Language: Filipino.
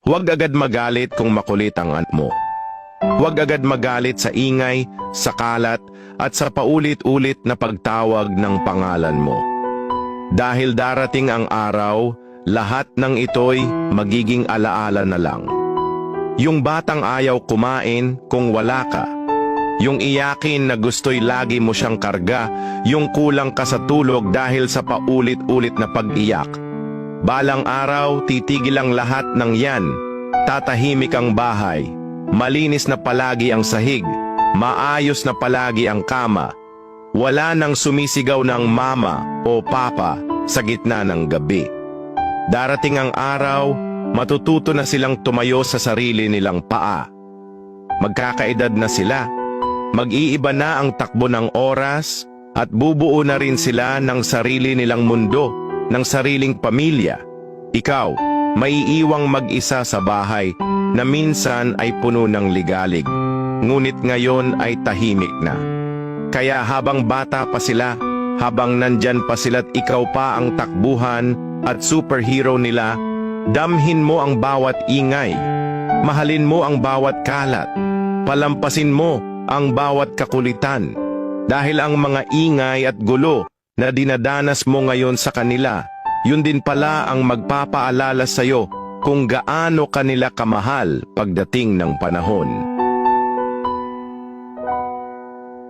Huwag agad magalit kung makulit ang anak mo. Huwag agad magalit sa ingay, sa kalat, at sa paulit-ulit na pagtawag ng pangalan mo. Dahil darating ang araw, lahat ng ito'y magiging alaala na lang. Yung batang ayaw kumain kung wala ka. Yung iyakin na gusto'y lagi mo siyang karga, yung kulang ka sa tulog dahil sa paulit-ulit na pag-iyak. Balang araw, titigil ang lahat ng yan. Tatahimik ang bahay. Malinis na palagi ang sahig. Maayos na palagi ang kama. Wala nang sumisigaw ng mama o papa sa gitna ng gabi. Darating ang araw, matututo na silang tumayo sa sarili nilang paa. Magkakaedad na sila. Mag-iiba na ang takbo ng oras at bubuo na rin sila ng sarili nilang mundo, ng sariling pamilya. Ikaw, maiiwang mag-isa sa bahay na minsan ay puno ng ligalig, ngunit ngayon ay tahimik na. Kaya habang bata pa sila, habang nandyan pa sila't ikaw pa ang takbuhan at superhero nila, damhin mo ang bawat ingay, mahalin mo ang bawat kalat, palampasin mo ang bawat kakulitan. Dahil ang mga ingay at gulo na dinadanas mo ngayon sa kanila, yun din pala ang magpapaalala sa'yo kung gaano kanila kamahal pagdating ng panahon.